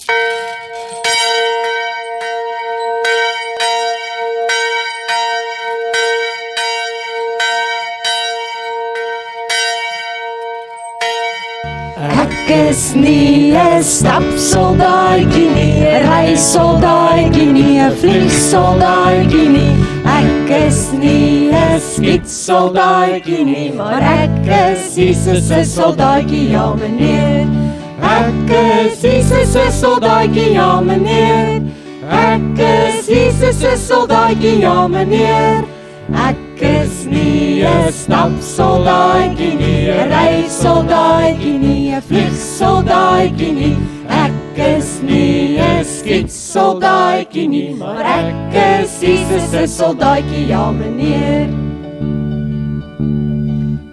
Ek is nie 'n stapsoldaatjie nie, 'n reissoldaatjie nie, 'n vliegsoldaatjie nie. Ek is nie 'n skietsoldaatjie nie, maar ek is Jesus se soldaatjie, ja meneer. Ek is Jesus se soldaatjie, ja meneer. Ek is Jesus se soldaatjie, ja meneer. Ek is nie 'n stapsoldaatjie nie, 'n reissoldaatjie nie, 'n vliegsoldaatjie nie. Ek is nie 'n skietsoldaatjie nie, maar ek is Jesus se soldaatjie, ja meneer.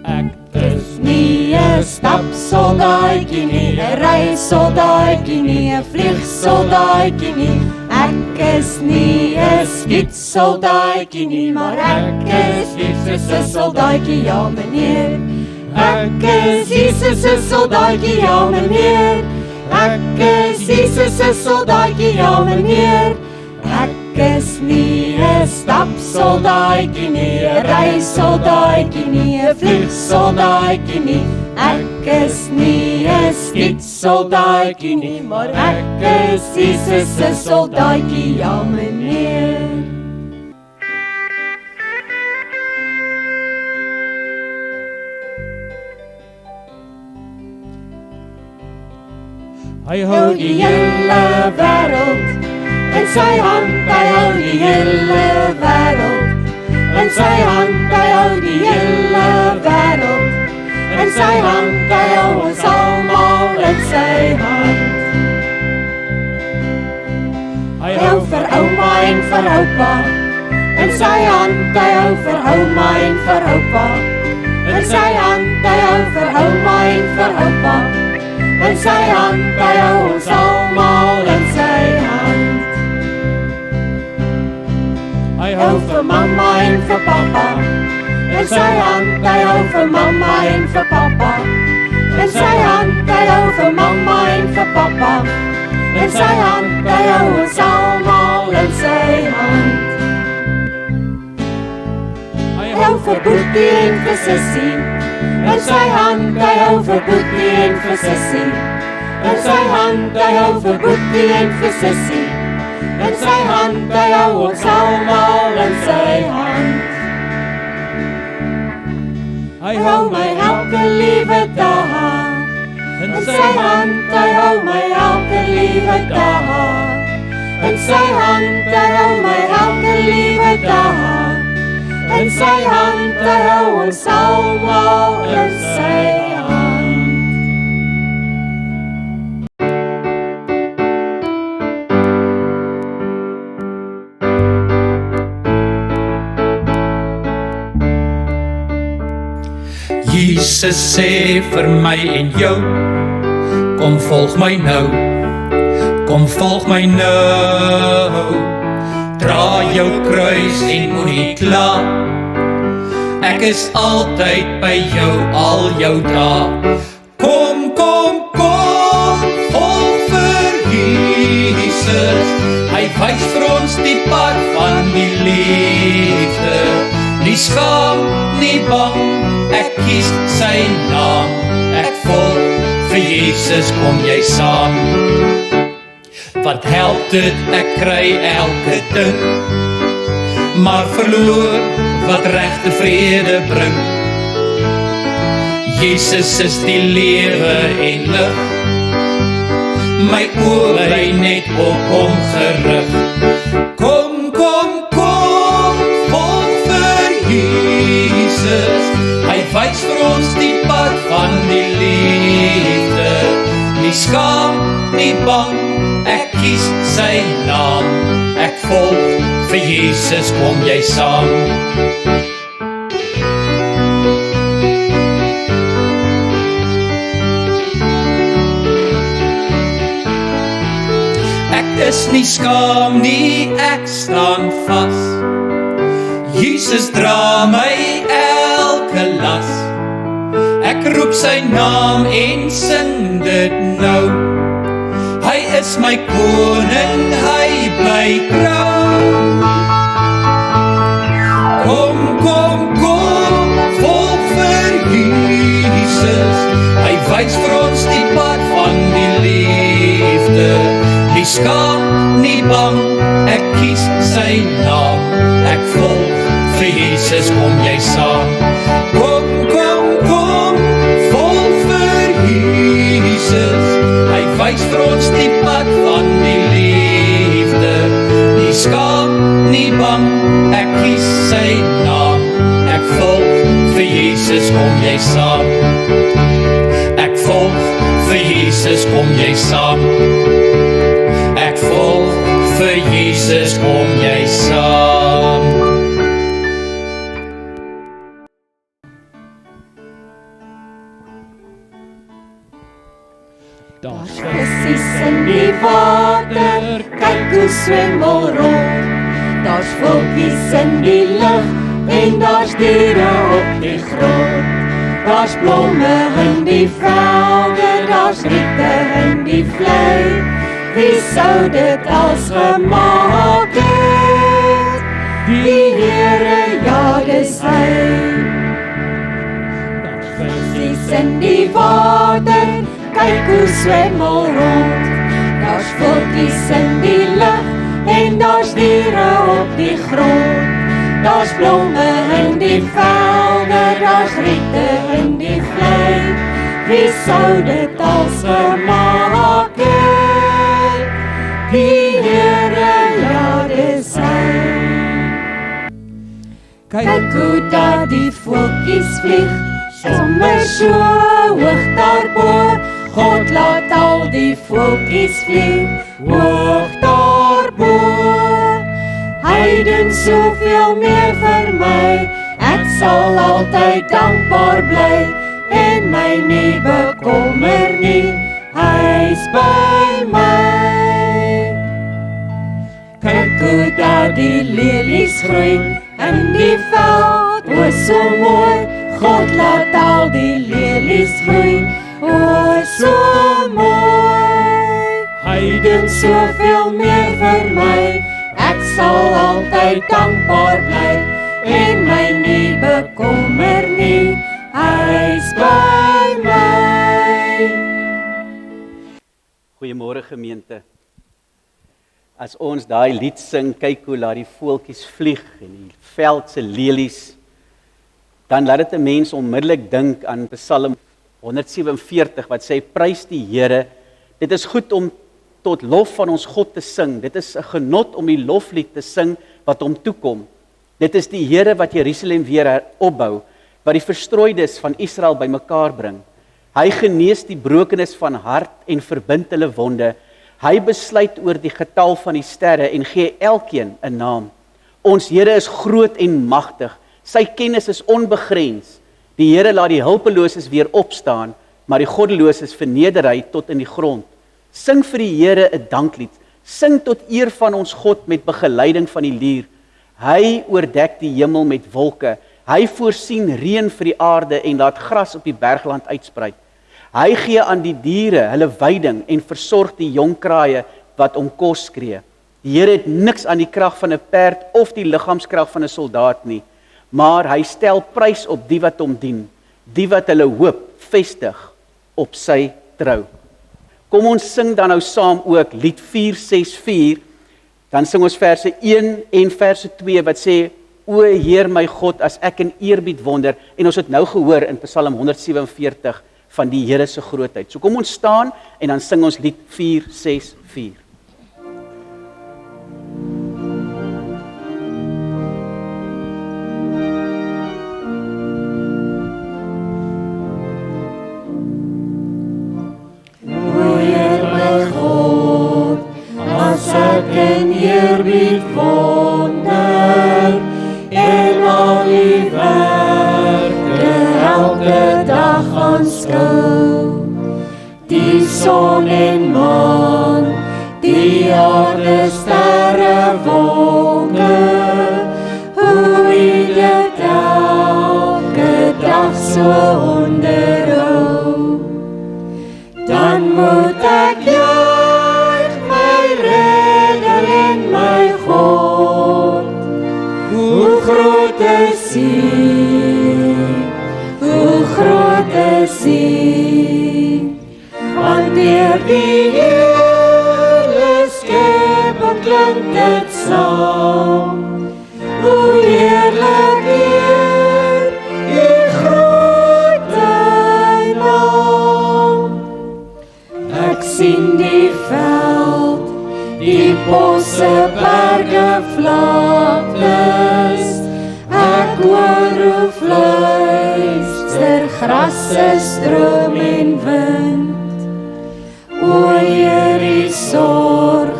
Ek is nie 'n stapsoldaatjie nie, 'n reissoldaatjie nie, 'n vliegsoldaatjie nie. Ek is nie 'n skietsoldaatjie nie, maar ek is Jesus se soldaatjie, ja meneer. Ek is Jesus se soldaatjie, ja meneer. Ek is Jesus se soldaatjie, ja meneer. Ek is nie 'n stapsoldaatjie nie, 'n reissoldaatjie nie, 'n vliegsoldaatjie nie. Ek is nie 'n skietsoldaatjie nie, maar ek is Jesus se soldaatjie, ja meneer. Hy hou die hele wêreld in sy hand, hy hou die hele wêreld in sy hand, hy hou die hele wêreld in sy hand, hy hou ons almal in sy hand. Hy hou vir ouma en vir oupa in sy hand, hy hou vir ouma en vir oupa in sy hand, hy hou vir ouma en vir oupa in sy hand, hy hou ons almal in sy hand. Hy hou vir mamma en vir pappa in sy hand, hy hou vir mamma en vir pappa in sy hand, hy hou vir mamma en vir pappa in sy hand, hy hou ons almal in sy hand. Hy hou vir boetie en vir sussie in sy hand, hy hou vir boetie en vir sussie in sy hand, hy hou vir boetie en vir sussie in sy hand, hy hou ons almal in sy hand. Hy hou my elke liewe dag in sy hand, hy hou my elke liewe dag in sy hand, hy hou my elke liewe dag in sy hand, hy hou ons almal in sy hand. Jesus sê vir my en jou, kom volg my nou, kom volg my nou. Dra jou kruis en moenie kla, ek is altyd by jou al jou dae. Kom, kom, kom, volg vir Jesus, hy wys vir ons die pad van die liefde. Nie skaam, nie bang, ek kies sy naam, ek volg vir Jesus, kom jy saam. Wat help dit, ek kry elke ding, maar verloor wat regte vrede bring. Jesus is die lewe en lig, my oë bly net op hom gerig. Kom, kom, kom, volg vir Jesus, hy wys vir ons die pad van die liefde. Nie skaam, nie bang, ek kies sy naam, ek volg vir Jesus, kom jy saam. Ek is nie skaam nie, ek staan vas, Jesus dra my elke las. Ek roep sy naam en sing dit nou, Hy is my koning, hy bly kroon. Kom, kom, kom, volg vir Jesus. Hy wys vir ons die pad van die liefde. Nie skaam, nie bang, ek kies sy naam. Ek volg vir Jesus, kom jy saam. Kom, kom, kom, volg vir Jesus. Hy wys vir ons die pad van die liefde. Nie skaam, nie bang, ek kies sy naam. Ek volg vir Jesus, kom jy saam. Ek volg vir Jesus, kom jy saam. Ek volg vir Jesus, kom jy saam. Daar's vissies in die water, kyk hoe swem al rond. Daar's voeltjies in die lug, en daar's diere op die grond. Daar's blomme in die velde, daar's riete in die vlei. Wie sou dit als gemaak het? Die Here, ja, dis hy. Daar's vissies in die water, kyk hoe swem al rond. Daar's voeltjies in die lug, en daar's diere op die grond. Daar's blomme in die velde, daar's riete in die vlei. Wie sou dit als gemaak het? Die Here, ja, dis hy. Kyk hoe daar die voeltjies vlieg, sommer so hoog daarbo. God laat al die voeltjies vlieg, hoog daarbo. Hy doen soveel meer vir my, ek sal altyd dankbaar bly, en my nie bekommer nie, hy's by my. Kyk hoe daar die lelies groei, in die veld, o so mooi, God laat al die lelies groei, o so mooi. Hy doen soveel meer vir my, ek sal altyd dankbaar bly, en my nie bekommer nie, hy's by my. Goeiemôre gemeente. As ons daai lied sing, kyk hoe laat die voeltjies vlieg en die veldse lelies, dan laat dit 'n mens onmiddellik dink aan Psalm 147 wat sê, prys die Here, dit is goed om tot lof van ons God te sing, dit is 'n genot om die loflied te sing wat hom toekom. Dit is die Here wat Jerusalem weer opbou, wat die verstrooides van Israel bymekaar bring. Hy genees die brokenes van hart en verbind hulle wonde. Hy besluit oor die getal van die sterre en gee elkeen 'n naam. Ons Here is groot en magtig, sy kennis is onbegrens. Die Here laat die hulpeloses weer opstaan, maar die goddeloses verneder hy tot in die grond. Sing vir die Here 'n danklied, sing tot eer van ons God met begeleiding van die lier. Hy oordek die hemel met wolke, hy voorsien reën vir die aarde en laat gras op die bergland uitsprei. Hy gee aan die diere hulle veiding en versorg die jong kraaie wat om kos skree. Die Here het niks aan die krag van 'n perd of die liggaamskrag van 'n soldaat nie, maar hy stel prys op die wat hom dien, die wat hulle hoop vestig op sy trou. Kom ons sing dan nou saam ook lied 464, dan sing ons verse 1 en verse 2 wat sê, o Heer my God, as ek in eerbied wonder, en ons het nou gehoor in Psalm 147 van die Here se grootheid. So kom ons staan en dan sing ons lied 464. Eerbied wonder en al die werke elke dag aanskou. Die son en maan, die aarde, sterre, wolke, hoe U dit elke dag so onderhou. Dan moet ek juig is U, hoe groot is U, want deur die hele skepping klink dit saam, hoe heerlik Heer, U grote naam. Ek sien die veld, die bosse, berge, vlaktes, ek hoor hoe fluister grasse, stroom en wind. O Heer, U sorg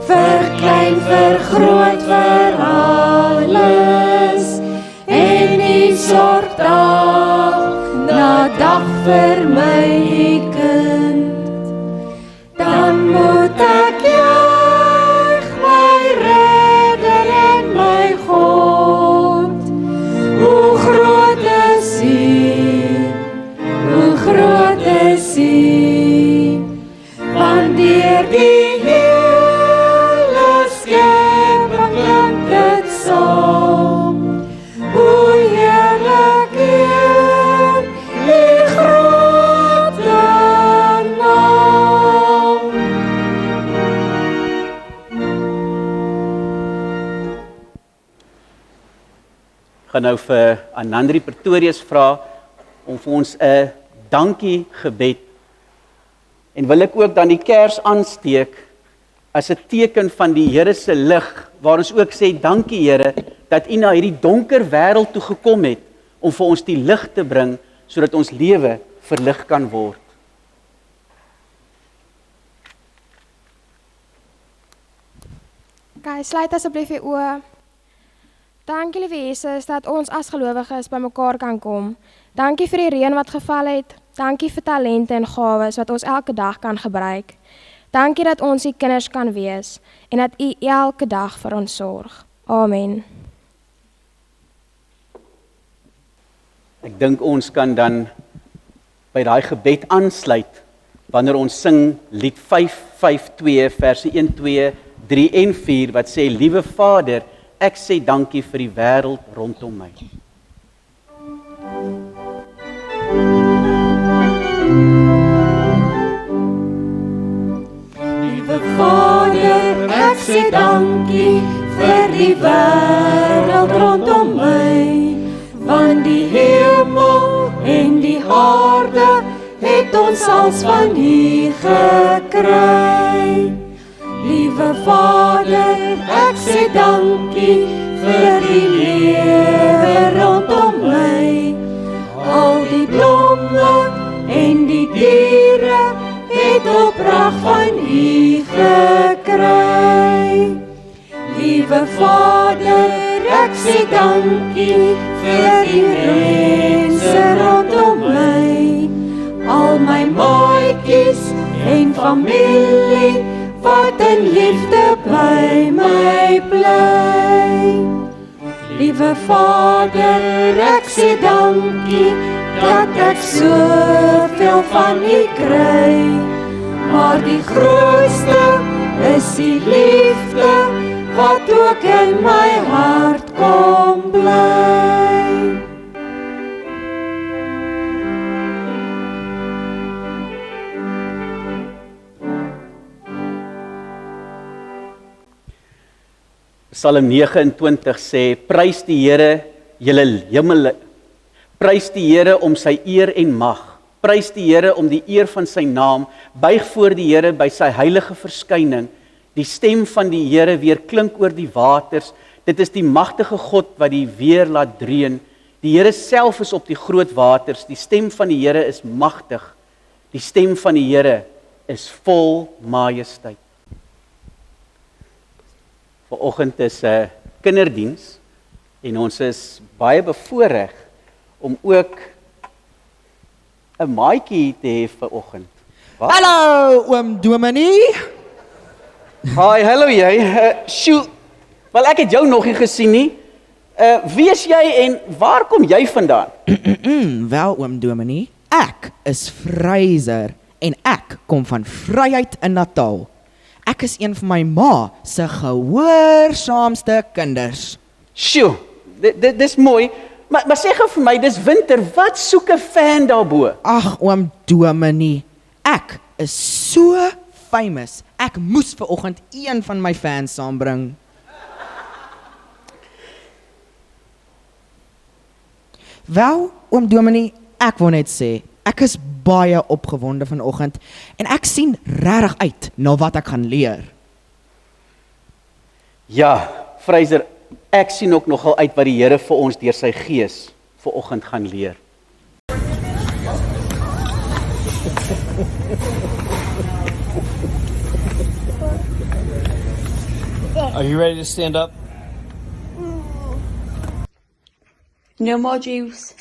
vir klein, vir groot, vir alles, en U sorg dag na dag vir my kind. Dan moet ek juig, my redder en my God. Hoe groot is U, hoe groot is U, want deur die hele skepping klink dit saam. Hoe heerlik Heer, U grote naam. Ek gaan nou vir Anandri Pretorius vra om vir ons 'n dankie gebed, en wil ek ook dan die kers aansteek as 'n teken van die Here se lig, waar ons ook sê dankie Here dat U na hierdie donker wêreld toe gekom het om vir ons die lig te bring sodat ons lewe verlig kan word. Okay, sluit asseblief U oë. Dankie liewe Jesus dat ons as gelowiges bymekaar kan kom. Dankie vir die reën wat geval het. Dankie vir talente en gawes wat ons elke dag kan gebruik. Dankie dat ons U kinders kan wees en dat U elke dag vir ons sorg. Amen. Ek dink ons kan dan by daai gebed aansluit wanneer ons sing lied 552 verse 1, 2, 3 en 4 wat sê, liewe Vader, ek sê dankie vir die wêreld rondom my. Liewe Vader, ek sê dankie vir die wêreld rondom my, want die hemel en die aarde het ons als van U gekry. Liewe Vader, ek sê dankie vir die lewe rondom my. Al die blomme en die diere het opdrag van U gekry. Liewe Vader, ek sê dankie vir die mense rondom my. Al my maatjies en familie wat in liefde by my bly. Liewe Vader, ek sê dankie dat ek soveel van U kry, maar die grootste is die liefde wat ook in my hart kom bly. Psalm 29 sê, prys die Here, julle hemele, prys die Here om sy eer en mag, prys die Here om die eer van sy naam, buig voor die Here by sy heilige verskyning, die stem van die Here weer klink oor die waters, dit is die magtige God wat die weer laat dreun, die Here self is op die groot waters, die stem van die Here is magtig, die stem van die Here is vol majesteit. Vanoggend is 'n kinderdiens en ons is baie bevoorreg om ook 'n maatjie te hê vanoggend. Hallo oom Dominee. Hi, hallo jy. Wel ek het jou nog nie gesien nie. Wie is jy en waar kom jy vandaan? Wel oom Dominee, ek is Fraser en ek kom van Vryheid in Natal. Ek is een van my ma se gehoorsaamste kinders. Sjoe, Dis mooi, maar sê gou vir my, dis winter, wat soek 'n fan daarbo? Ag, oom Dominee, ek is so famous. Ek moes vanoggend een van my fans saambring. Wel, oom Dominee, ek wil net sê, ek is baie opgewonde vanoggend en ek sien regtig uit na wat ek gaan leer. Ja, Fraser, ek sien ook nogal uit wat die Here vir ons deur sy gees vanoggend gaan leer. Are you ready to stand up? No more juice.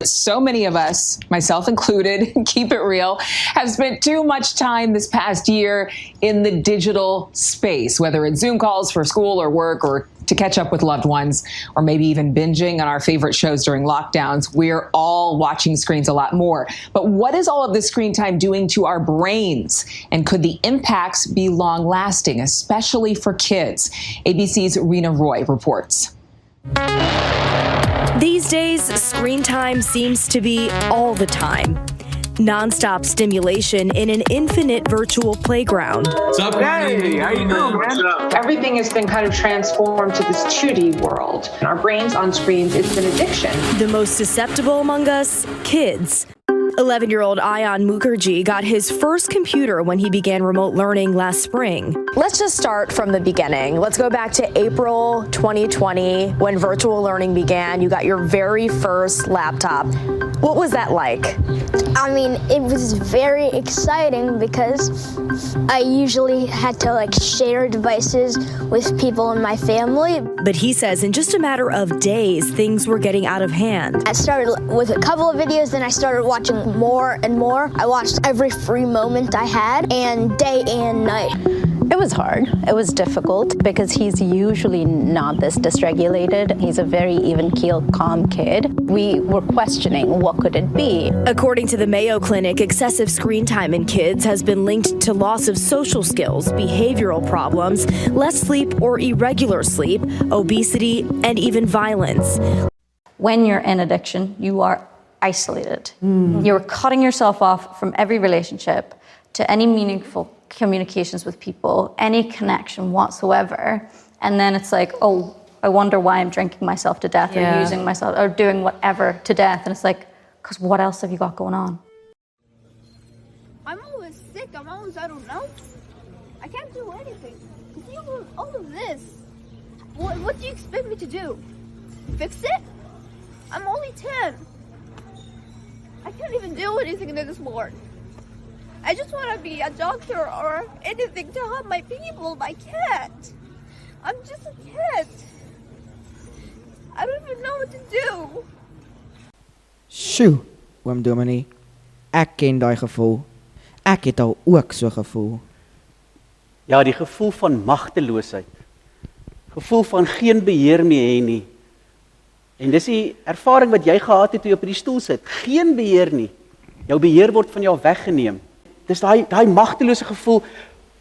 So many of us, myself included, keep it real, have spent too much time this past year in the digital space, whether it's Zoom calls for school or work or to catch up with loved ones, or maybe even binging on our favorite shows during lockdowns. We're all watching screens a lot more. But what is all of this screen time doing to our brains? And could the impacts be long lasting, especially for kids? ABC's Rena Roy reports. These days, screen time seems to be all the time. Non-stop stimulation in an infinite virtual playground. What's up, Hey, how you doing, man? Everything has been kind of transformed to this 2D world. Our brains on screens, it's an addiction. The most susceptible among us, kids. 11-year-old Ayan Mukherjee got his first computer when he began remote learning last spring. Let's just start from the beginning. Let's go back to April 2020 when virtual learning began. You got your very first laptop. What was that like? I mean, it was very exciting because I usually had to share devices with people in my family. But he says in just a matter of days, things were getting out of hand. I started with a couple of videos, then I started watching more and more. I watched every free moment I had, and day and night. It was hard. It was difficult because he's usually not this dysregulated. He's a very even-keeled, calm kid. We were questioning what could it be. According to the Mayo Clinic, excessive screen time in kids has been linked to loss of social skills, behavioral problems, less sleep or irregular sleep, obesity, and even violence. When you're in addiction, you are isolated. You're cutting yourself off from every relationship, to any meaningful communications with people, any connection whatsoever. And then it's like, oh, I wonder why I'm drinking myself to death or using myself or doing whatever to death. And it's like, because what else have you got going on? I'm always sick. I'm always, I don't know. I can't do anything. See all of this. What do you expect me to do? Fix it? I'm only 10. I can't even do anything anymore. I just want to be a doctor or anything to help my people, but I can't. I'm just a kid. I don't even know what to do. Sjoe, oom Dominee, ek ken daai gevoel. Ek het al ook so gevoel. Ja, die gevoel van magteloosheid. Gevoel van geen beheer meer hê nie. En dis die ervaring wat jy gehad het toe jy op die stoel sit. Geen beheer nie. Jou beheer word van jou weggeneem. Dis daai magtelose gevoel.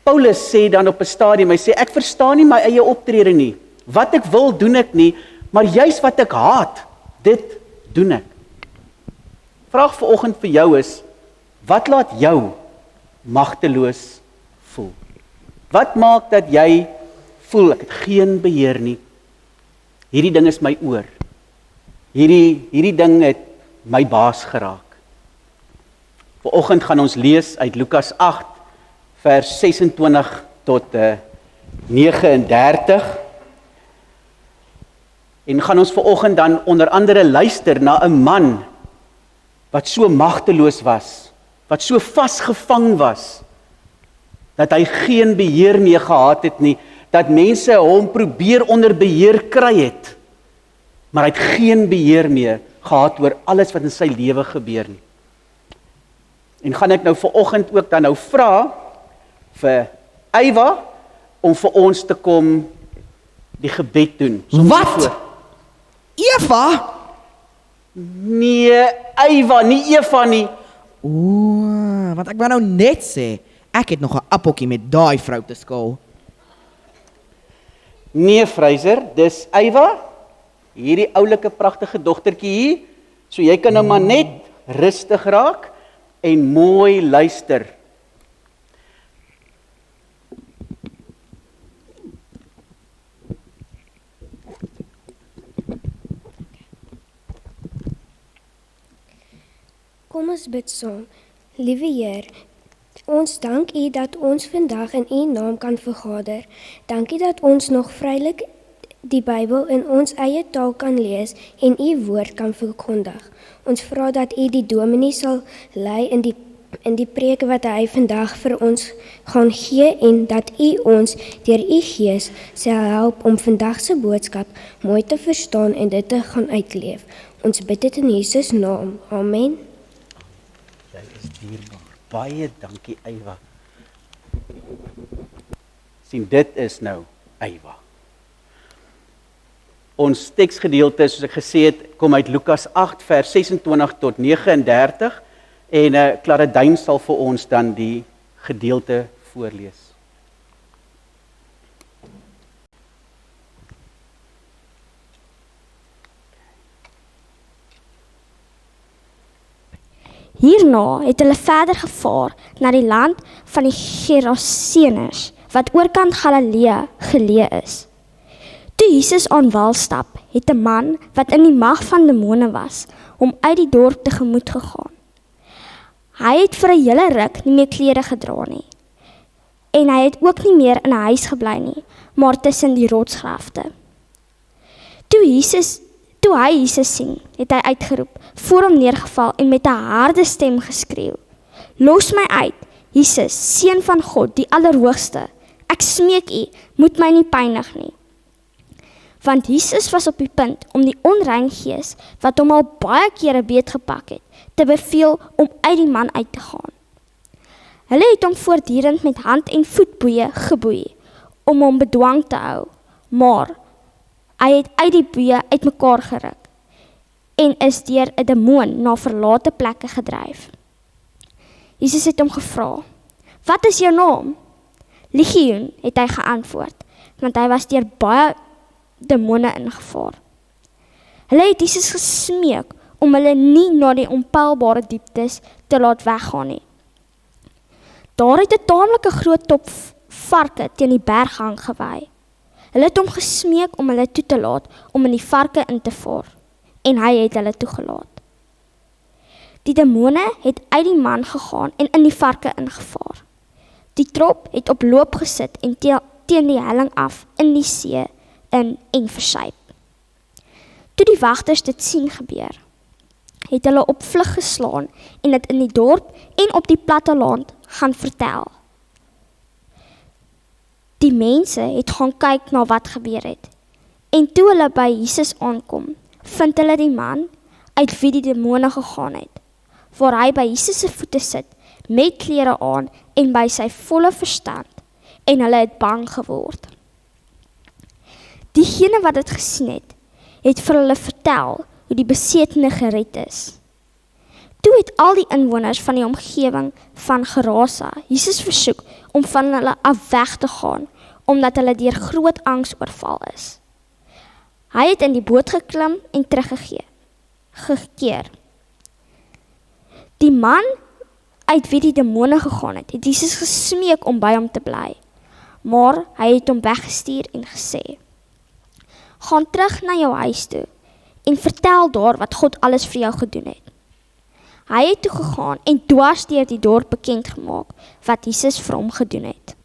Paulus sê dan op 'n stadium, hy sê ek verstaan nie my eie optrede nie. Wat ek wil doen ek nie, maar juis wat ek haat, dit doen ek. Vraag vanoggend vir jou is, wat laat jou magteloos voel? Wat maak dat jy voel ek het geen beheer nie? Hierdie ding is my oor. Hierdie ding het my baas geraak. Vanoggend gaan ons lees uit Lukas 8 vers 26 tot 39. En gaan ons vanoggend dan onder andere luister na 'n man wat so magteloos was, wat so vasgevang was, dat hy geen beheer meer gehad het nie, dat mense hom probeer onder beheer kry het, maar hy het geen beheer meer gehad oor alles wat in sy lewe gebeur nie. En gaan ek nou vanoggend ook dan nou vra vir Eywa om vir ons te kom die gebed doen. Wat? Eva? Nee, Eywa, nie Eva nie. O, want ek wou nou net sê, ek het nog 'n appeltjie met daai vrou te skaal. Nee, Fraser, dis Eywa, hierdie oulike pragtige dogtertjie hier, so jy kan nou maar net rustig raak en mooi luister. Kom ons bid saam. Liewe Heer, ons dank U dat ons vandag in U naam kan vergader. Dankie dat ons nog vrylik die Bybel in ons eie taal kan lees en U woord kan verkondig. Ons vra dat U die dominee sal lei in die preek wat hy vandag vir ons gaan gee en dat U ons deur U Gees sal help om vandag se boodskap mooi te verstaan en dit te gaan uitleef. Ons bid dit in Jesus naam. Amen. Jy is dierbaar. Baie dankie, Eywa. Sien, dit is nou Eywa. Ons teksgedeelte, soos ek gesê het, kom uit Lukas 8 vers 26 tot 39 en Claradine sal vir ons dan die gedeelte voorlees. Hierna het hulle verder gevaar na die land van die Gerasenes, wat oorkant Galilea geleë is. Toe Jesus aan wal stap, het 'n man wat in die mag van demone was, hom uit die dorp tegemoet gegaan. Hy het vir 'n hele ruk nie meer klere gedra nie, en hy het ook nie meer in 'n huis gebly nie, maar tussen die rotsgrafte. Toe hy Jesus sien, het hy uitgeroep, voor hom neergeval en met 'n harde stem geskreeu: "Los my uit, Jesus, Seun van God, die Allerhoogste. Ek smeek U, moet my nie pynig nie." Want Jesus was op die punt om die onrein gees, wat hom al baie kere beetgepak het, te beveel om uit die man uit te gaan. Hulle het hom voortdurend met hand- en voetboeie geboei, om hom bedwang te hou, maar hy het uit die boeie uitmekaar geruk, en is deur 'n demoon na verlate plekke gedryf. Jesus het hom gevra: "Wat is jou naam?" "Legioen," het hy geantwoord, want hy was deur baie demone ingevaar. Hulle het Jesus gesmeek om hulle nie na die onpeilbare dieptes te laat weggaan nie. Daar het 'n taamlike groot top varke teen die berghang gewy. Hulle het hom gesmeek om hulle toe te laat om in die varke in te vaar, en hy het hulle toegelaat. Die demone het uit die man gegaan en in die varke ingevaar. Die trop het op loop gesit en teen die helling af in die see in en versuip. Toe die wagters dit sien gebeur, het hulle op vlug geslaan en dit in die dorp en op die platteland gaan vertel. Die mense het gaan kyk na wat gebeur het, en toe hulle by Jesus aankom, vind hulle die man uit wie die demone gegaan het, waar hy by Jesus se voete sit, met klere aan en by sy volle verstand, en hulle het bang geword. Diegene wat dit gesien het vir hulle vertel hoe die besetene gered is. Toe het al die inwoners van die omgewing van Gerasa Jesus versoek om van hulle af weg te gaan, omdat hulle deur groot angs oorval is. Hy het in die boot geklim en teruggekeer. Die man uit wie die demone gegaan het Jesus gesmeek om by hom te bly, maar hy het hom weggestuur en gesê: "Gaan terug na jou huis toe en vertel daar wat God alles vir jou gedoen het." Hy het toe gegaan en dwars deur die dorp bekend gemaak wat Jesus vir hom gedoen het.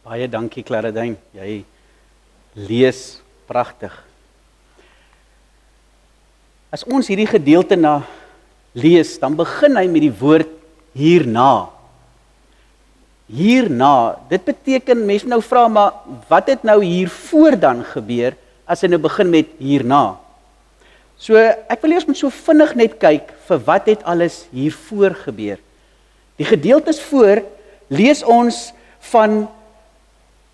Baie dankie, Claradine. Jy lees pragtig. As ons hierdie gedeelte lees, dan begin hy met die woord hierna. Hierna, dit beteken, mense nou vra, maar wat het nou hiervoor dan gebeur, as hy nou begin met hierna? So, ek wil eers met so vinnig net kyk, vir wat het alles hiervoor gebeur. Die gedeeltes voor lees ons van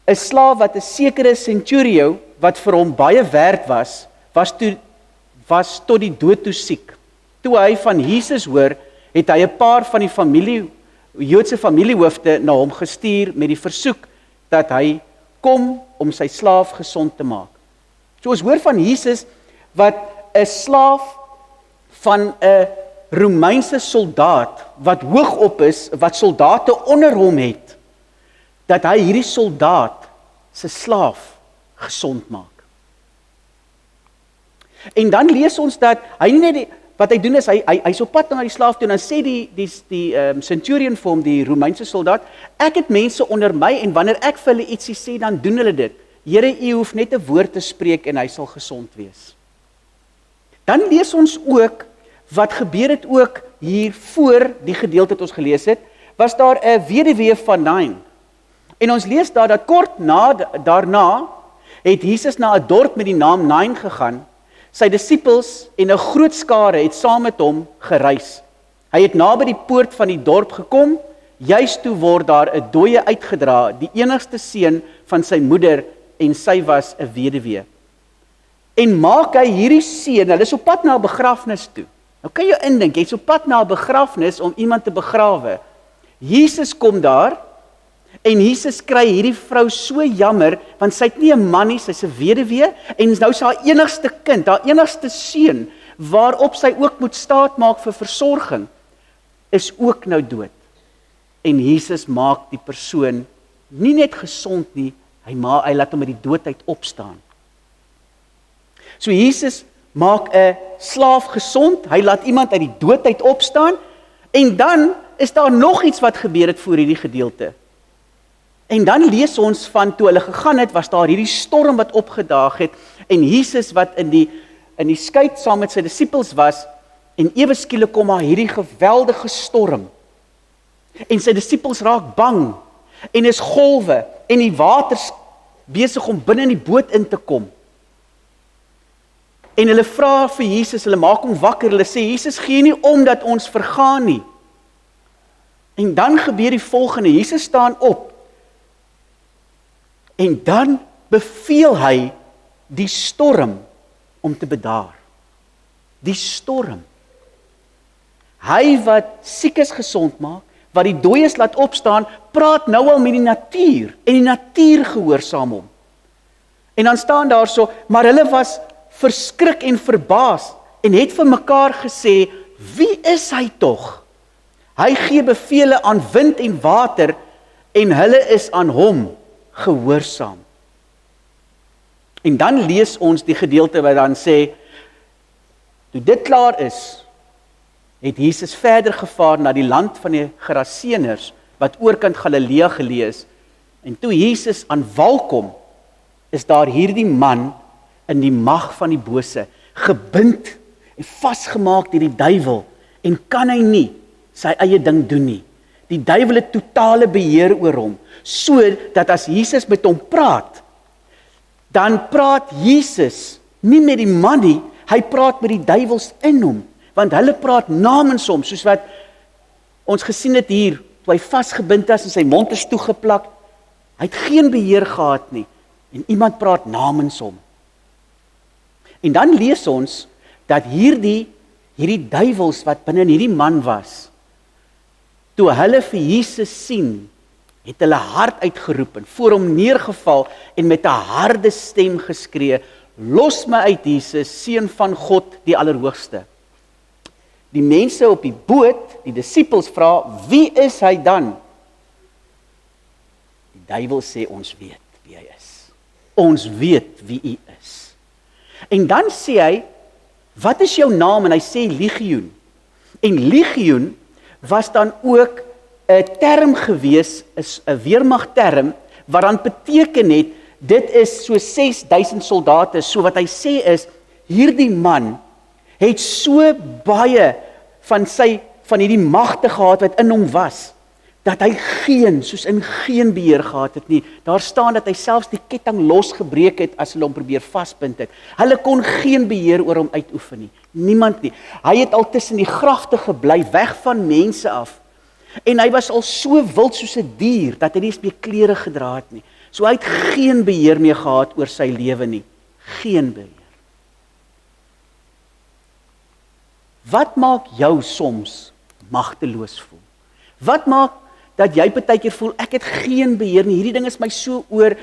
'n slaaf wat 'n sekere centurio wat vir hom baie werd was tot die dood toe siek. Toe hy van Jesus hoor, het hy 'n paar van die Joodse familiehoofde na hom gestuur met die versoek dat hy kom om sy slaaf gesond te maak. So ons hoor van Jesus wat 'n slaaf van 'n Romeinse soldaat wat hoog op is, wat soldate onder hom het, dat hy hierdie soldaat se slaaf gesond maak. En dan lees ons dat hy nie net wat hy doen is hy's op pad na die slaaf toe en dan sê die centurion vir hom, die Romeinse soldaat, ek het mense onder my en wanneer ek vir hulle ietsie sê, dan doen hulle dit. Here, u hoef net 'n woord te spreek en hy sal gesond wees. Dan lees ons ook wat gebeur het ook hier voor die gedeelte wat ons gelees het, was daar 'n weduwee van Nain. En ons lees daar dat kort daarna het Jesus na 'n dorp met die naam Nain gegaan. Sy disippels en 'n groot skare het saam met hom gereis. Hy het naby die poort van die dorp gekom, juis toe word daar 'n dooie uitgedra, die enigste seun van sy moeder en sy was 'n weduwee. En maak hy hierdie seun, hulle is op pad na 'n begrafnis toe. Nou kan jy indink, jy's op pad na 'n begrafnis om iemand te begrawe. Jesus kom daar en Jesus kry hierdie vrou so jammer want sy het nie 'n man nie, sy's 'n weduwee en nou is haar enigste kind, haar enigste seun waarop sy ook moet staatmaak vir versorging, is ook nou dood. En Jesus maak die persoon nie net gesond nie, hy laat hom uit die doodheid opstaan. So Jesus maak 'n slaaf gesond, hy laat iemand uit die doodheid opstaan, en dan is daar nog iets wat gebeur het voor hierdie gedeelte. En dan lees ons van toe hulle gegaan het, was daar hierdie storm wat opgedaag het, en Jesus wat in die skei saam met sy disippels was, en ewe skielik kom daar hierdie geweldige storm. En sy disippels raak bang, en is golwe, en die water besig om binne in die boot in te kom. En hulle vra vir Jesus, hulle maak hom wakker, hulle sê, Jesus, gee nie om dat ons vergaan nie. En dan gebeur die volgende, Jesus staan op, en dan beveel hy die storm om te bedaar. Die storm. Hy wat siekes gesond maak, wat die dooies laat opstaan, praat nou al met die natuur, en die natuur gehoorsaam hom. En dan staan daar so, maar hulle was verskrik en verbaas, en het vir mekaar gesê, wie is hy tog? Hy gee bevele aan wind en water, en hulle is aan hom gehoorsaam. En dan lees ons die gedeelte wat dan sê, toe dit klaar is, het Jesus verder gevaar na die land van die Geraseners, wat oorkant Galilea geleë is. En toe Jesus aan wal kom, is daar hierdie man in die mag van die bose, gebind en vasgemaak deur die duiwel, en kan hy nie sy eie ding doen nie. Die duiwel het totale beheer oor hom, so dat as Jesus met hom praat, dan praat Jesus nie met die man nie, hy praat met die duiwels in hom, want hulle praat namens hom, soos wat ons gesien het hier, toe hy vasgebind is en sy mond is toegeplak, hy het geen beheer gehad nie, en iemand praat namens hom. En dan lees ons, dat hierdie duiwels wat binne in hierdie man was, toe hulle vir Jesus sien, het hulle hard uitgeroep en voor hom neergeval en met 'n harde stem geskree, los my uit Jesus, seun van God die Allerhoogste. Die mense op die boot, die disippels vra, wie is hy dan? Die duiwel sê, ons weet wie hy is. Ons weet wie hy is. En dan sê hy, wat is jou naam? En hy sê legioen. En legioen was dan ook 'n term gewees, 'n weermagterm, wat dan beteken het, dit is so 6000 soldate, so wat hy sê is, hierdie man het so baie van hierdie magte gehad wat in hom was, dat hy geen beheer gehad het nie. Daar staan dat hy selfs die ketting losgebreek het as hulle hom probeer vasbind het. Hulle kon geen beheer oor hom uitoefen nie. Niemand nie. Hy het al tussen die grafte gebly, weg van mense af. En hy was al so wild soos 'n dier, dat hy nie eens meer klere gedra het nie. So hy het geen beheer meer gehad oor sy lewe nie. Geen beheer. Wat maak jou soms magteloos voel? Wat maak dat jy partykeer voel, ek het geen beheer nie, hierdie ding is my so oor,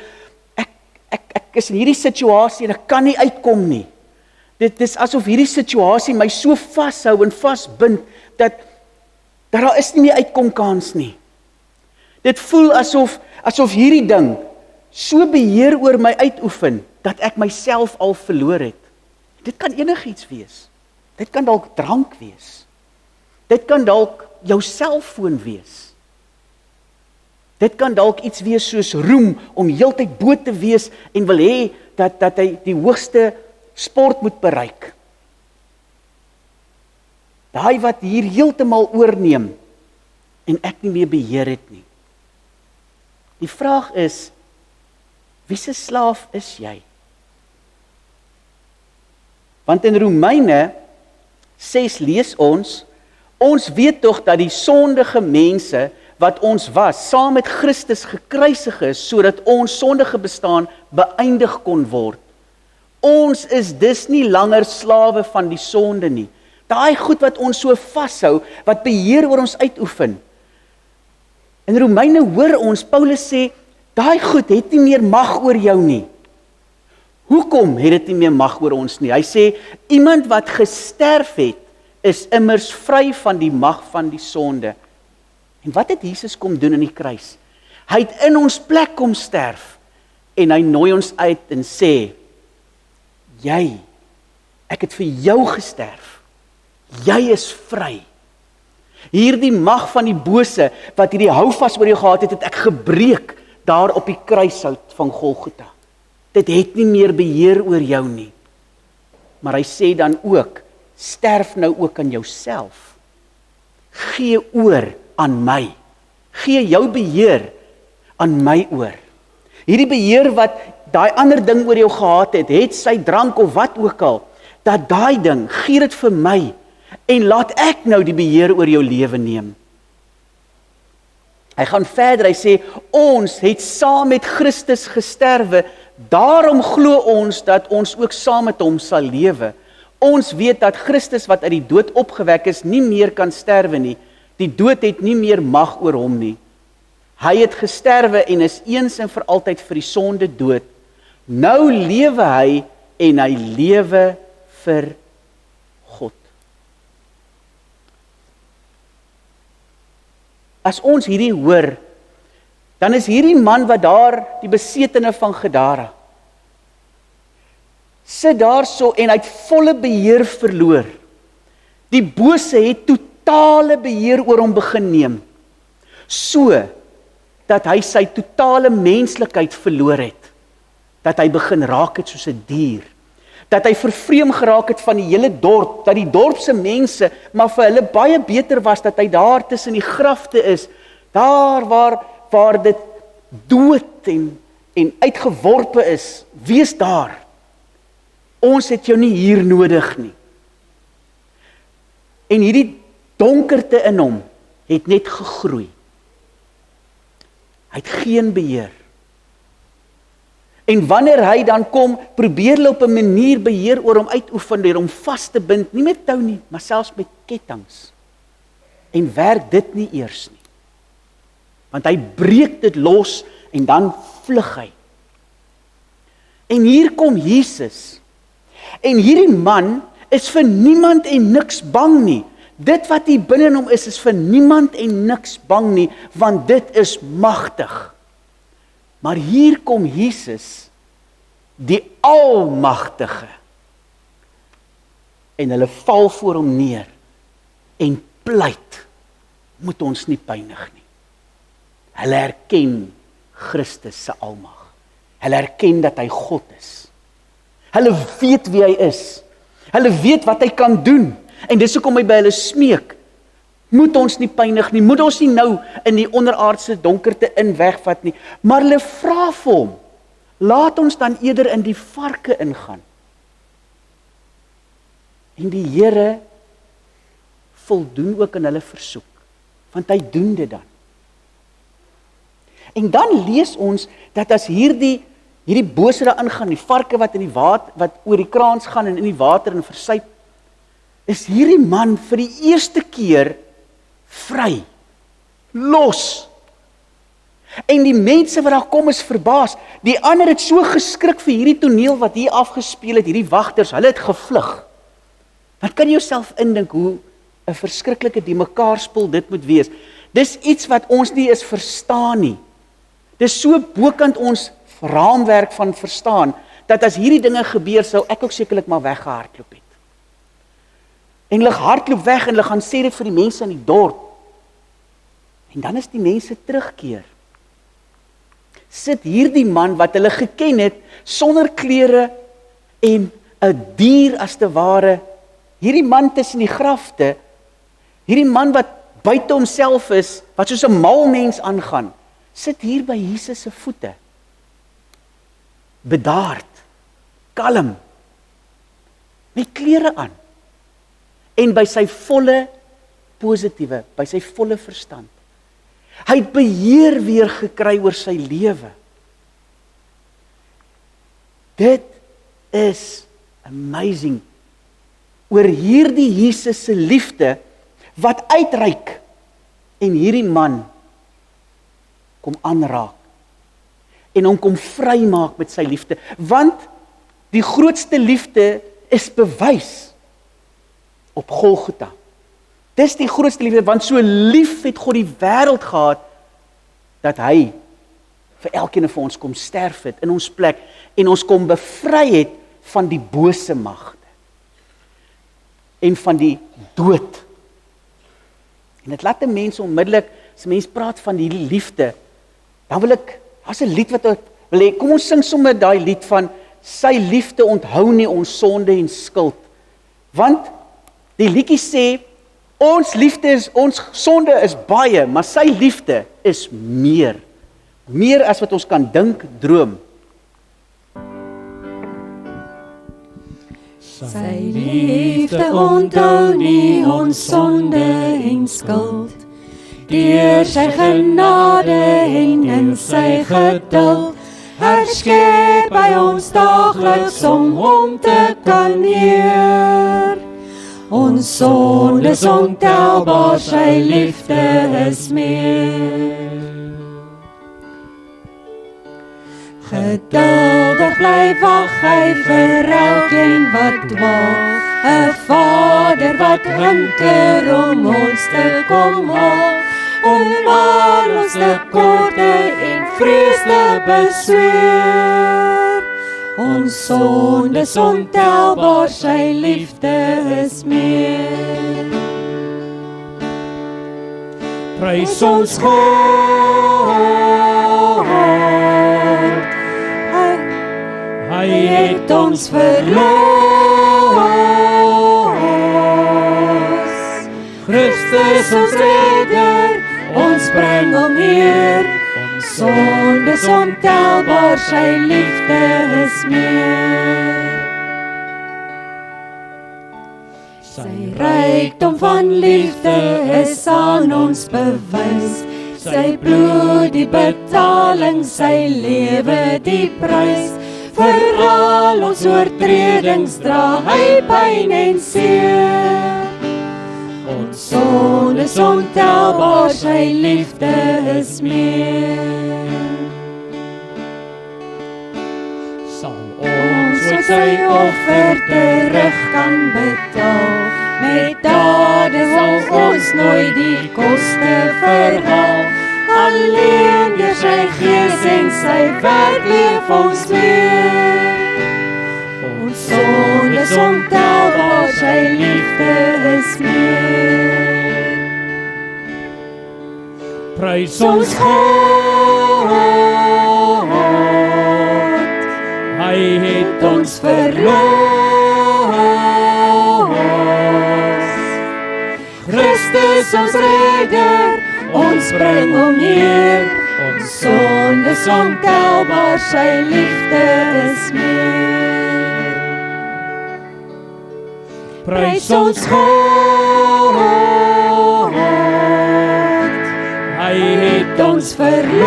ek is in hierdie situasie en ek kan nie uitkom nie. Dit is asof hierdie situasie my so vashou en vasbind, dat daar is nie meer uitkomkans nie. Dit voel asof hierdie ding so beheer oor my uitoefen, dat ek myself al verloor het. Dit kan enigiets wees. Dit kan dalk drank wees. Dit kan dalk jou selfoon wees. Dit kan dalk iets wees soos roem, om heeltyd bo te wees en wil hê dat hy die hoogste sport moet bereik. Daai wat hier heeltemal oorneem en ek nie meer beheer het nie. Die vraag is, wie se slaaf is jy? Want in Romeine 6 lees ons weet tog dat die sondige mense wat ons was, saam met Christus gekruisig is, sodat ons sondige bestaan beëindig kon word. Ons is dus nie langer slawe van die sonde nie. Daai goed wat ons so vashou, wat beheer oor ons uitoefen. In Romeine hoor ons, Paulus sê, daai goed het nie meer mag oor jou nie. Hoekom het dit nie meer mag oor ons nie? Hy sê, iemand wat gesterf het, is immers vry van die mag van die sonde. En wat het Jesus kom doen in die kruis? Hy het in ons plek kom sterf, en hy nooi ons uit en sê, ek het vir jou gesterf, jy is vry. Hierdie mag van die bose, wat hierdie houvas oor jou gehad het, het ek gebreek, daar op die kruishout van Golgotha. Dit het nie meer beheer oor jou nie. Maar hy sê dan ook, sterf nou ook aan jouself. Gee oor aan my. Gee jou beheer aan my oor. Hierdie beheer wat daai ander ding oor jou gehad het sy drank of wat ook al, dat daai ding, gee dit vir my, en laat ek nou die beheer oor jou lewe neem. Hy gaan verder, hy sê, ons het saam met Christus gesterwe, daarom glo ons dat ons ook saam met hom sal lewe. Ons weet dat Christus wat uit die dood opgewek is, nie meer kan sterwe nie. Die dood het nie meer mag oor hom nie. Hy het gesterwe en is eens en vir altyd vir die sonde dood. Nou lewe hy en hy lewe vir God. As ons hierdie hoor, dan is hierdie man wat daar, die besetene van Gadara, sit daar so en hy het volle beheer verloor. Die bose het totale beheer oor hom begin neem, so dat hy sy totale menslikheid verloor het, dat hy begin raak het soos 'n dier, dat hy vervreem geraak het van die hele dorp, dat die dorpse mense, maar vir hulle baie beter was, dat hy daar tussen die grafte is, daar waar dit dood en uitgeworpe is, wees daar. Ons het jou nie hier nodig nie. En hierdie donkerte in hom het net gegroei. Hy het geen beheer. En wanneer hy dan kom, probeer hulle op 'n manier beheer oor hom uitoefen, deur hom vas te bind, nie met tou nie, maar selfs met kettinge. En werk dit nie eers nie. Want hy breek dit los en dan vlug hy. En hier kom Jesus. En hierdie man is vir niemand en niks bang nie. Dit wat hier binne in hom is vir niemand en niks bang nie, want dit is magtig. Maar hier kom Jesus, die almagtige. En hulle val voor hom neer en pleit, moet ons nie pynig nie. Hulle erken Christus se almag. Hulle erken dat hy God is. Hulle weet wie hy is. Hulle weet wat hy kan doen. En dis hoekom hy by hulle smeek. Moet ons nie pynig nie, moet ons nie nou in die onderaardse donkerte in wegvat nie. Maar hulle vra vir hom, laat ons dan eerder in die varke ingaan. En die Here voldoen ook aan hulle versoek. want hy doen dit dan. En dan lees ons dat as hierdie bose daar ingaan, die varke wat in die water, wat oor die kraans gaan en in die water en versuip, is hierdie man vir die eerste keer vry, los. En die mense wat daar kom is verbaas. Die ander het so geskrik vir hierdie toneel wat hier afgespeel het, hierdie wagters, hulle het gevlug. Want kan jy jouself indink hoe 'n verskriklike die mekaarspel dit moet wees? Dis iets wat ons nie eens verstaan nie. Dis so bokant ons raamwerk van verstaan, dat as hierdie dinge gebeur, sou ek ook sekerlik maar weggehardloop het. En hulle hardloop weg en hulle gaan sê dit vir die mense in die dorp. En dan is die mense terugkeer. Sit hierdie man wat hulle geken het, sonder klere en 'n dier as te ware, hierdie man tussen die grafte, hierdie man wat buite homself is, wat soos 'n mal mens aangaan, sit hier by Jesus se voete. Bedaard, kalm, met klere aan, en by sy volle positiewe, by sy volle verstand. Hy het beheer weer gekry oor sy lewe. Dit is amazing, oor hierdie Jesus se liefde, wat uitreik, en hierdie man kom aanraak, en hom kom vrymaak met sy liefde, want die grootste liefde is bewys op Golgotha. Dis die grootste liefde, want so lief het God die wêreld gehad, dat hy vir elkeen van ons kom sterf het in ons plek, en ons kom bevry het van die bose magte, en van die dood. En dit laat 'n mens onmiddellik, as 'n mens praat van die liefde, dan wil ek, as 'n lied wat ek wil hê, kom ons sing sommer daai lied van, sy liefde onthou nie ons sonde en skuld. Want die liedjie sê, ons liefde is, ons sonde is baie, maar sy liefde is meer. Meer as wat ons kan dink, droom. Sy liefde onthou nie ons sonde en skuld. Deur sy genade en in sy geduld, herskep by ons daagliks om hom te kan eer. Ons sondes ontelbaar, sy liefde is meer. Geduldig bly wag hy vir elkeen wat dwaal, 'n Vader wat hunker om ons te kom haal, om al ons tekorte en vrees te besweer. Ons sondes ontelbaar, sy liefde is meer. Prys ons God, hy het ons verlos. Christus ons redder, ons bring hom hier. Ons sondes ontelbaar, sy liefde is meer. Sy rykdom van liefde is aan ons bewys. Sy bloed die betaling, sy lewe die prys. Vir al ons oortredings dra hy pyn en seer. Ons sondes ontelbaar, sy liefde is meer. Sal ons met sy offer terug kan betaal, met dade sal ons nooit die koste verhaal. Alleen deur sy gees en sy werk leef ons weer. Ons sondes ontelbaar, sy liefde is meer. Prys ons God, hy het ons verlos. Christus ons redder, ons bring hom hier. Ons sondes ontelbaar, sy liefde is meer. Prys ons God, het ons verlos.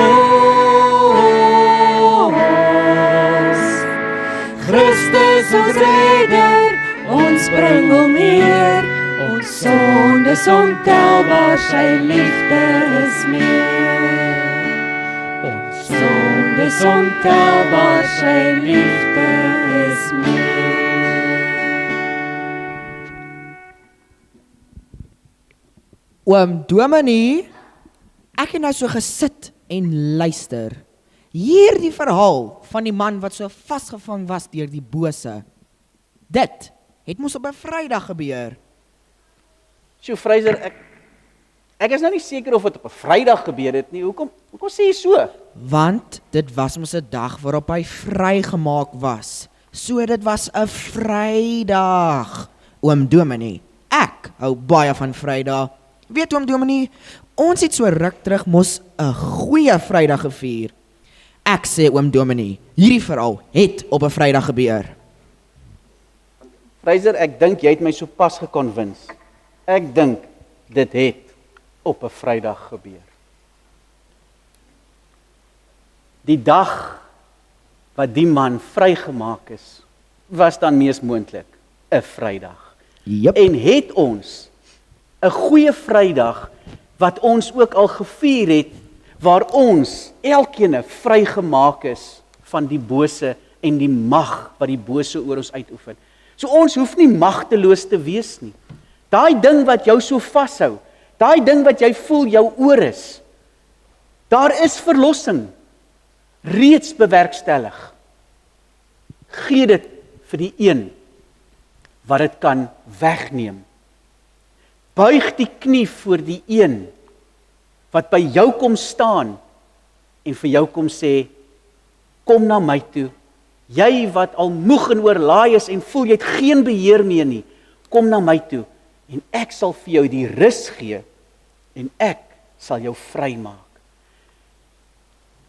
Christus ons redder, ons bring hom neer. Ons sondes ontelbaar, sy liefde is meer. Ons sondes ontelbaar, sy liefde is meer. Oom Dominee, ek het nou so gesit en luister. Hierdie verhaal van die man wat so vasgevang was deur die bose. Dit het mos op 'n Vrydag gebeur. Sjoe, Fraser, ek is nou nie seker of dit op 'n Vrydag gebeur het nie. Hoekom sê jy so? Want dit was mos 'n dag waarop hy vrygemaak was. So dit was 'n Vrydag. Oom Dominee, ek hou baie van Vrydag. Weet oom Dominee, ons het so ruk terug mos 'n goeie Vrydag gevier. Ek sê oom Dominee, hierdie verhaal het op 'n Vrydag gebeur. Fraser, ek dink jy het my sopas gekonwins. Ek dink dit het op 'n Vrydag gebeur. Die dag wat die man vrygemaak is, was dan mees moontlik 'n Vrydag. Yep. En het ons 'n goeie Vrydag wat ons ook al gevier het, waar ons elkeen vrygemaak is van die bose en die mag wat die bose oor ons uitoefen. So ons hoef nie magteloos te wees nie. Daai ding wat jou so vashou, daai ding wat jy voel jou oor is, daar is verlossing reeds bewerkstellig. Gee dit vir die een wat dit kan wegneem. Buig die knie voor die een wat by jou kom staan en vir jou kom sê, kom na my toe, jy wat al moeg en oorlaai is en voel jy het geen beheer meer nie, kom na my toe en ek sal vir jou die rus gee en ek sal jou vrymaak.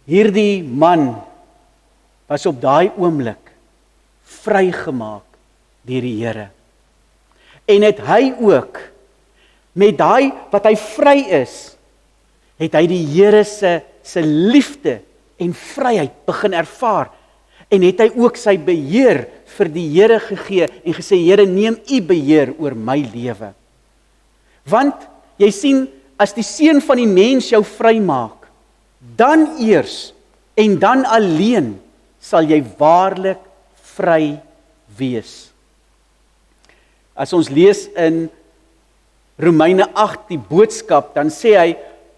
Hierdie man was op daai oomblik vrygemaak deur die Here. En het hy ook met daai wat hy vry is, het hy die Here se liefde en vryheid begin ervaar. En het hy ook sy beheer vir die Here gegee en gesê, Here, neem u beheer oor my lewe. Want jy sien, as die Seun van die mens jou vrymaak, dan eers en dan alleen sal jy waarlik vry wees. As ons lees in Romeine 8 die boodskap, dan sê hy,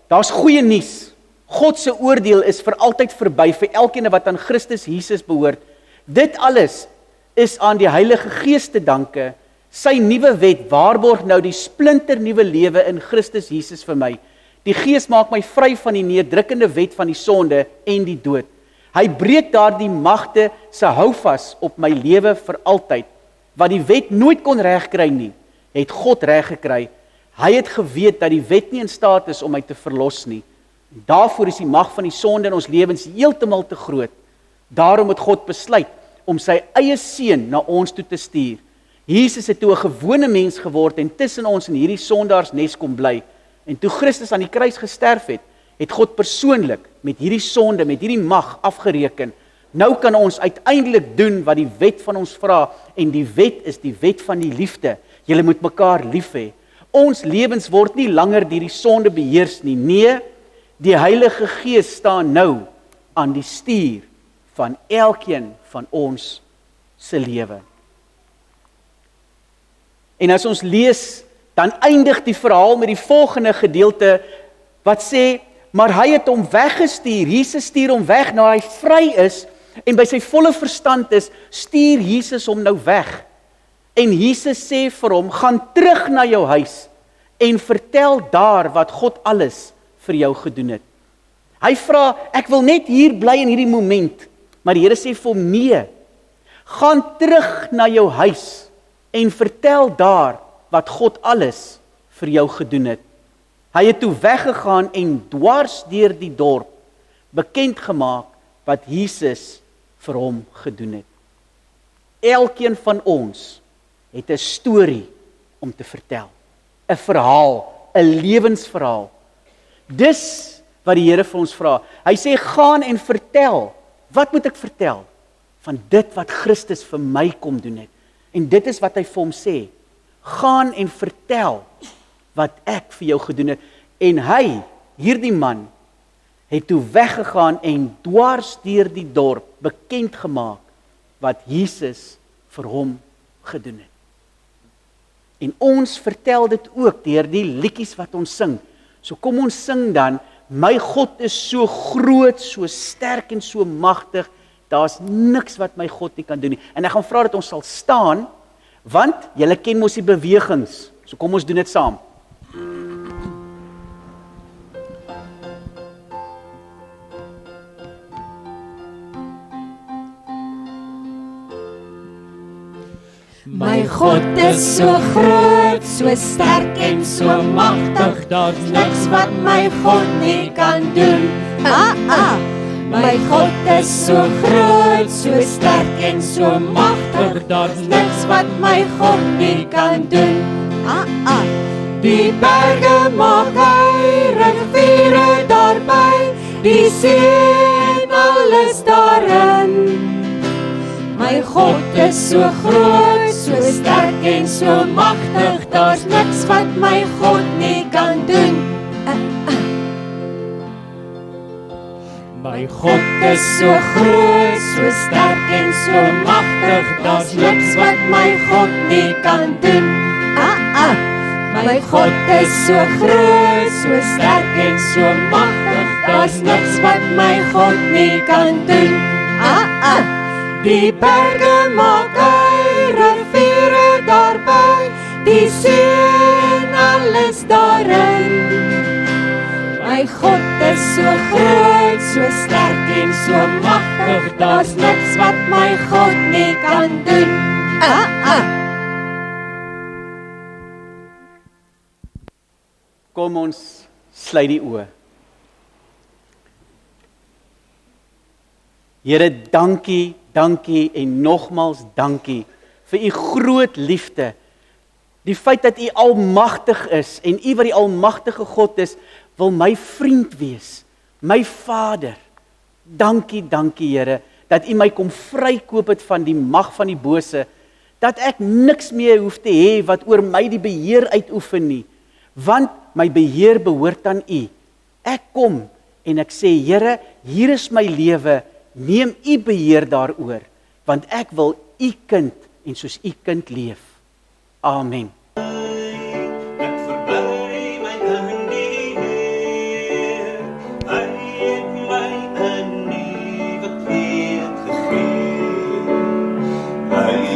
daar's goeie nuus. God se oordeel is vir altyd verby vir elkeen wat aan Christus Jesus behoort. Dit alles is aan die Heilige Gees te danke. Sy nuwe wet waarborg nou die splinternuwe lewe in Christus Jesus vir my. Die Gees maak my vry van die neerdrukkende wet van die sonde en die dood. Hy breek daardie magte se houvas op my lewe vir altyd. Wat die wet nooit kon regkry nie, het God reggekry. Hy het geweet dat die wet nie in staat is om my te verlos nie. Daarvoor is die mag van die sonde in ons lewens heeltemal te groot. Daarom het God besluit om sy eie seun na ons toe te stuur. Jesus het toe 'n gewone mens geword en tussen ons in hierdie sondaarsnes kom bly. En toe Christus aan die kruis gesterf het, het God persoonlik met hierdie sonde, met hierdie mag afgereken. Nou kan ons uiteindelik doen wat die wet van ons vra, en die wet is die wet van die liefde. Julle moet mekaar lief hê. Ons lewens word nie langer deur die sonde beheers nie. Nee, die Heilige Gees staan nou aan die stuur van elkeen van ons se lewe. En as ons lees, dan eindig die verhaal met die volgende gedeelte wat sê, maar hy het hom weggestuur. Jesus stuur hom weg na hy vry is en by sy volle verstand is, stuur Jesus hom nou weg. En Jesus sê vir hom, gaan terug na jou huis en vertel daar wat God alles vir jou gedoen het. Hy vra, ek wil net hier bly in hierdie moment, maar die Here sê vir hom, nee, gaan terug na jou huis en vertel daar wat God alles vir jou gedoen het. Hy het toe weggegaan en dwars deur die dorp bekend gemaak wat Jesus vir hom gedoen het. Elkeen van ons het 'n storie om te vertel, 'n verhaal, 'n lewensverhaal. Dis wat die Here vir ons vra. Hy sê, gaan en vertel. Wat moet ek vertel? Van dit wat Christus vir my kom doen het. En dit is wat hy vir hom sê. Gaan en vertel wat ek vir jou gedoen het. En hy, hierdie man, het toe weggegaan en dwars deur die dorp bekend gemaak wat Jesus vir hom gedoen het. En ons vertel dit ook deur die liedjies wat ons sing. So kom ons sing dan, my God is so groot, so sterk en so magtig, daar's niks wat my God nie kan doen nie. En ek gaan vra dat ons sal staan, want julle ken mos die bewegings. So kom ons doen dit saam. My God is so groot, so sterk en so magtig, daar's niks wat my God nie kan doen. My God is so groot, so sterk en so magtig, daar's niks wat my God nie kan doen. Die berge maak hy, riviere daarby, die see en alles daarin. My God is so groot, so sterk en so magtig, daar's niks wat my God nie kan doen. My God is so groot, so sterk en so magtig, daar's niks wat my God nie kan doen. My God is so groot, so sterk en so magtig, daar's niks wat my God nie kan doen. Die berge maak hy, riviere daarby, die see en alles daarin. My God is so groot, so sterk en so magtig, daar's niks wat my God nie kan doen. Kom ons sluit die oë. Here, dankie, dankie en nogmaals dankie vir u groot liefde. Die feit dat u almagtig is en u wat die almagtige God is, wil my vriend wees, my Vader. Dankie, dankie Here, dat u my kom vrykoop het van die mag van die bose, dat ek niks meer hoef te hê wat oor my die beheer uitoefen nie, want my beheer behoort aan u. Ek kom en ek sê, Here, hier is my lewe, neem u beheer daaroor, want ek wil u kind en soos u kind leef. Amen.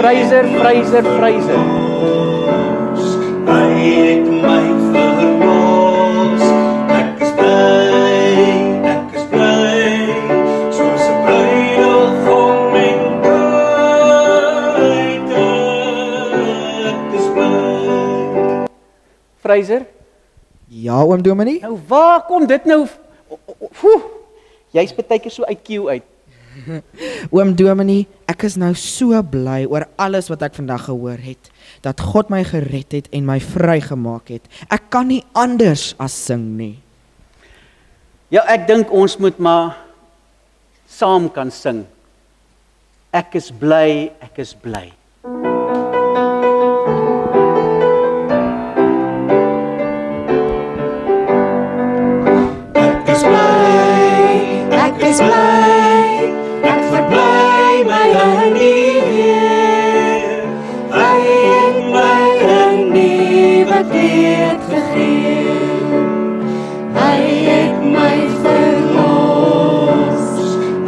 Pryser, pryser, pryser. Hy het my verlos. Ek is bly, soos 'n bruidegom en bruid. Ek is bly. Pryser? Ja, oom Dominee? Nou waar kom dit nou? Jy's baie keer so uit cue uit. Oom Dominee, ek is nou so bly oor alles wat ek vandag gehoor het, dat God my gered het en my vrygemaak het. Ek kan nie anders as sing nie. Ja, ek dink ons moet maar saam kan sing. Ek is bly, ek is bly. Ek is bly, ek is bly. Ek verbly my in die Heer. Hy het my 'n nuwe kleed gegee. Hy het my verlos.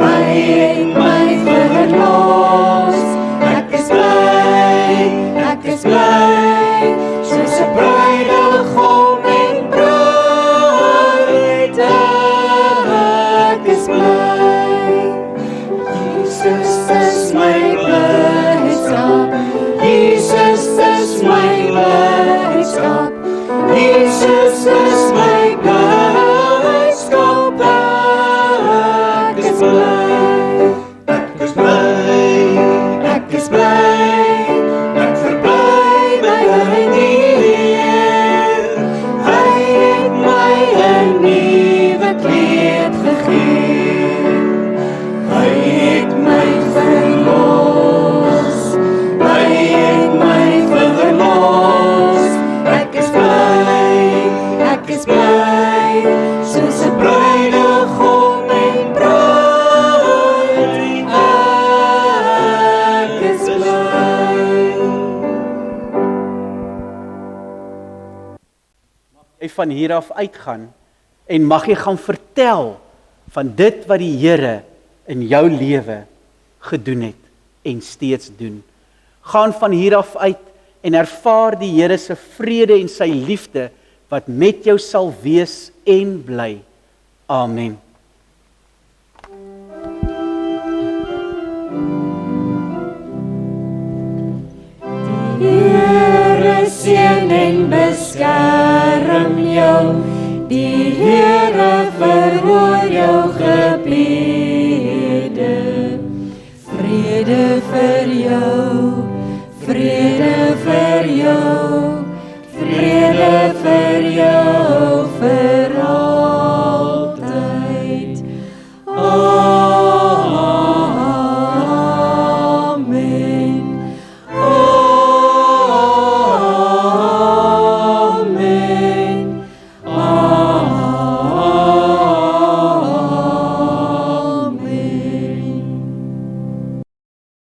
Hy het my verlos. Ek is bly, soos 'n bruidegom en bruid. Ek is bly. Jesus is my blydskap. Jesus is my blydskap. Jesus is my blydskap. Ek is bly. Ek is bly. Ek is bly. Ek verbly my in die Heer. Hy het my 'n nuwe kleed jy van hier af uitgaan en mag jy gaan vertel van dit wat die Here in jou lewe gedoen het en steeds doen. Gaan van hier af uit en ervaar die Here se vrede en sy liefde wat met jou sal wees en bly. Amen. Die Here seën en beskerm jou, die Here verhoor jou gebede. Vrede vir jou, vrede